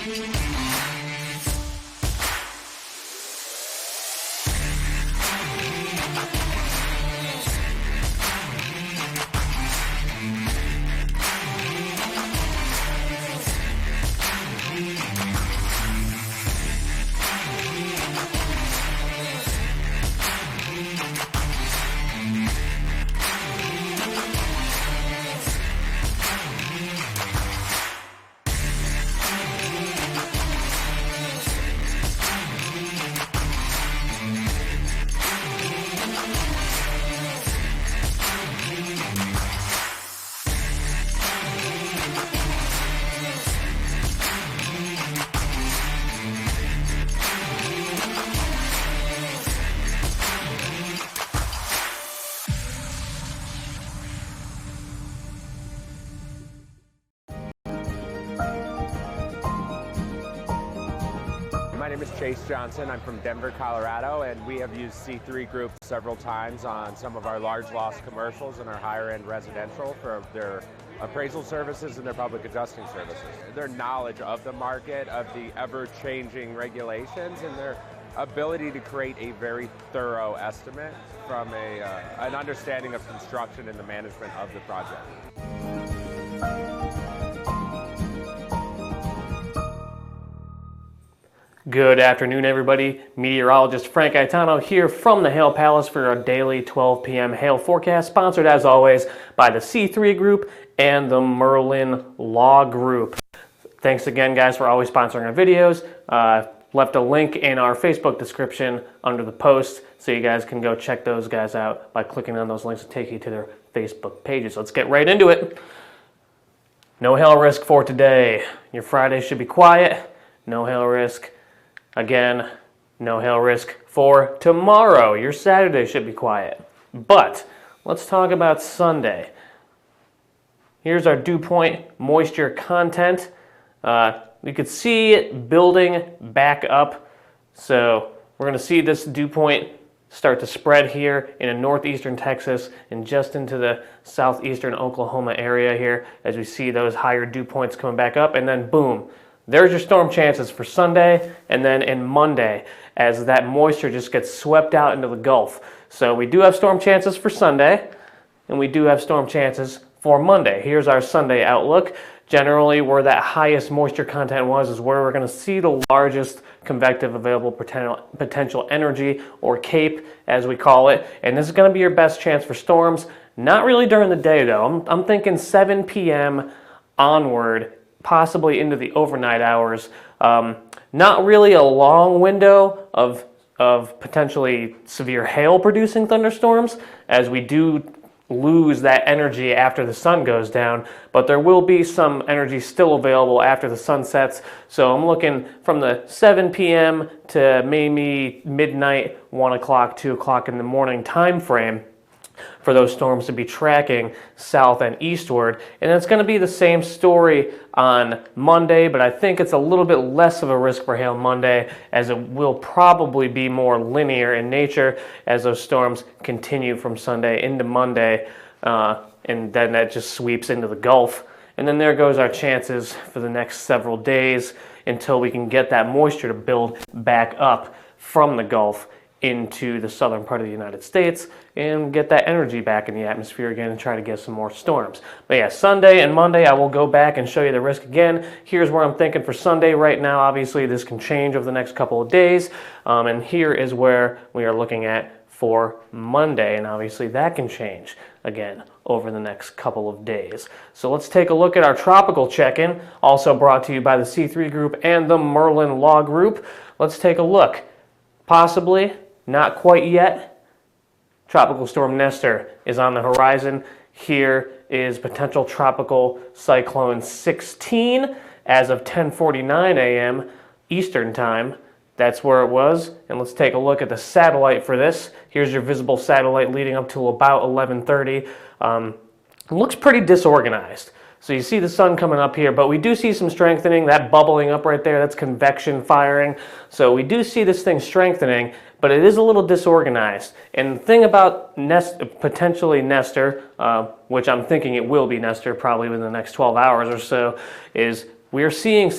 My name is Chase Johnson. I'm from Denver, Colorado, and we have used C3 Group several times on some of our large loss commercials and our higher end residential for their appraisal services and their public adjusting services. Their knowledge of the market, of the ever-changing regulations, and their ability to create a very thorough estimate from an understanding of construction and the management of the project. Good afternoon, everybody. Meteorologist Frank Gaetano here from the Hail Palace for our daily 12 p.m. hail forecast, sponsored as always by the C3 Group and the Merlin Law Group. Thanks again, guys, for always sponsoring our videos. Left a link in our Facebook description under the post, so you guys can go check those guys out by clicking on those links and take you to their Facebook pages. Let's get right into it. No hail risk for today. Your Friday should be quiet. No hail risk. Again, no hail risk for tomorrow. Your Saturday should be quiet. But let's talk about Sunday. Here's our dew point moisture content. You could see it building back up. So we're going to see this dew point start to spread here in northeastern Texas and just into the southeastern Oklahoma area here as we see those higher dew points coming back up, and then boom. There's your storm chances for Sunday, and then in Monday as that moisture just gets swept out into the Gulf. So we do have storm chances for Sunday, and we do have storm chances for Monday. Here's our Sunday outlook. Generally, where that highest moisture content is where we're going to see the largest convective available potential energy, or CAPE as we call it. And this is going to be your best chance for storms. Not really during the day, though. I'm thinking 7 p.m. onward, possibly into the overnight hours. Not really a long window of potentially severe hail producing thunderstorms, as we do lose that energy after the sun goes down, but there will be some energy still available after the sun sets. So I'm looking from the 7 p.m. to maybe midnight, 1 o'clock, 2 o'clock in the morning time frame for those storms to be tracking south and eastward. And it's going to be the same story on Monday, but I think it's a little bit less of a risk for hail Monday, as it will probably be more linear in nature as those storms continue from Sunday into Monday, and then that just sweeps into the Gulf. And then there goes our chances for the next several days until we can get that moisture to build back up from the Gulf into the southern part of the United States and get that energy back in the atmosphere again and try to get some more storms. But yeah, Sunday and Monday, I will go back and show you the risk again. Here's where I'm thinking for Sunday right now. Obviously, this can change over the next couple of days. And here is where we are looking at for Monday. And obviously, that can change again over the next couple of days. So let's take a look at our tropical check-in, also brought to you by the C3 Group and the Merlin Law Group. Let's take a look. Possibly, not quite yet, Tropical Storm Nestor is on the horizon. Here is potential tropical cyclone 16 as of 10:49 a.m. Eastern time. That's where it was. And let's take a look at the satellite for this. Here's your visible satellite leading up to about 11:30. It looks pretty disorganized. So you see the sun coming up here, but we do see some strengthening. That bubbling up right there, that's convection firing. So we do see this thing strengthening, but it is a little disorganized. And the thing about potentially Nestor, which I'm thinking it will be Nestor probably within the next 12 hours or so, is we are seeing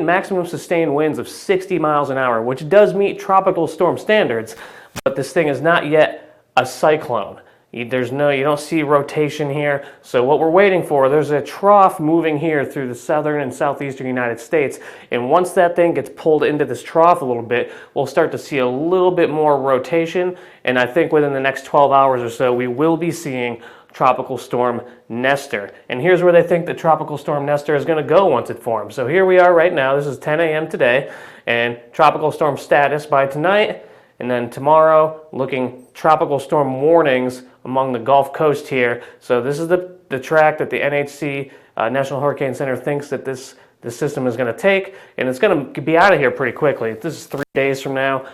maximum sustained winds of 60 miles an hour, which does meet tropical storm standards, but this thing is not yet a cyclone. You don't see rotation here. So what we're waiting for, there's a trough moving here through the southern and southeastern United States. And once that thing gets pulled into this trough a little bit, we'll start to see a little bit more rotation. And I think within the next 12 hours or so, we will be seeing Tropical Storm Nestor. And here's where they think that Tropical Storm Nestor is going to go once it forms. So here we are right now. This is 10 a.m. today. And Tropical Storm status by tonight. And then tomorrow, looking tropical storm warnings among the Gulf Coast here. So this is the track that the NHC, National Hurricane Center, thinks that this system is going to take. And it's going to be out of here pretty quickly. This is 3 days from now,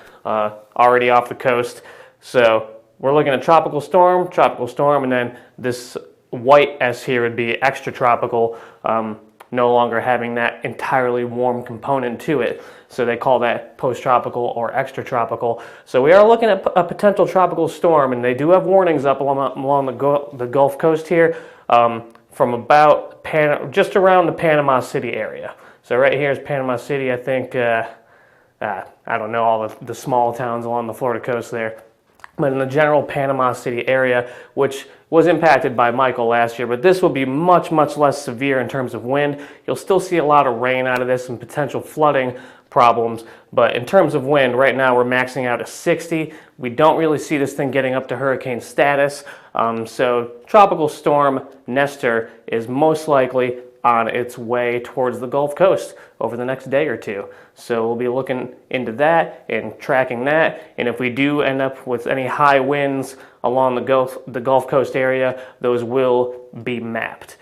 already off the coast. So we're looking at tropical storm, and then this white S here would be extratropical, no longer having that entirely warm component to it. So they call that post-tropical or extratropical. So we are looking at a potential tropical storm, and they do have warnings up along the Gulf Coast here from about just around the Panama City area. So right here is Panama City. I think, I don't know all the small towns along the Florida coast there. But in the general Panama City area, which was impacted by Michael last year, but this will be much, much less severe in terms of wind. You'll still see a lot of rain out of this and potential flooding problems, but in terms of wind, right now we're maxing out at 60. We don't really see this thing getting up to hurricane status, so Tropical Storm Nestor is most likely on its way towards the Gulf Coast over the next day or two. So we'll be looking into that and tracking that. And if we do end up with any high winds along the Gulf Coast area, those will be mapped.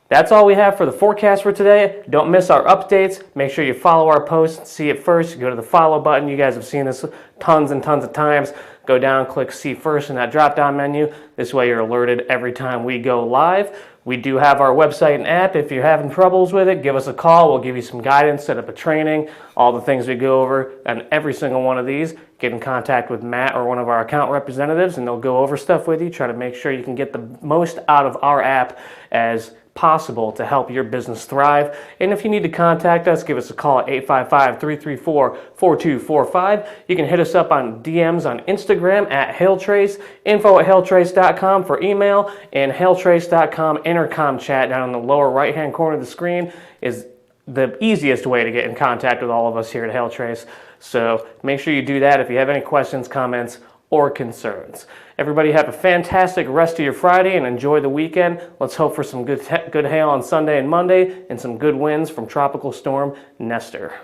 That's all we have for the forecast for today. Don't miss our updates. Make sure you follow our posts, see it first. Go to the follow button. You guys have seen this tons and tons of times. Go down, click see first in that drop-down menu. This way you're alerted every time we go live. We do have our website and app. If you're having troubles with it, give us a call. We'll give you some guidance, set up a training, all the things we go over on every single one of these. Get in contact with Matt or one of our account representatives, and they'll go over stuff with you, try to make sure you can get the most out of our app as possible to help your business thrive. And if you need to contact us, give us a call at 855-334-4245. You can hit us up on DMs on Instagram at Hailtrace, info@hailtrace.com for email, and hailtrace.com intercom chat down in the lower right-hand corner of the screen is the easiest way to get in contact with all of us here at Hailtrace. So make sure you do that if you have any questions, comments, or concerns. Everybody have a fantastic rest of your Friday and enjoy the weekend. Let's hope for some good hail on Sunday and Monday and some good winds from Tropical Storm Nestor.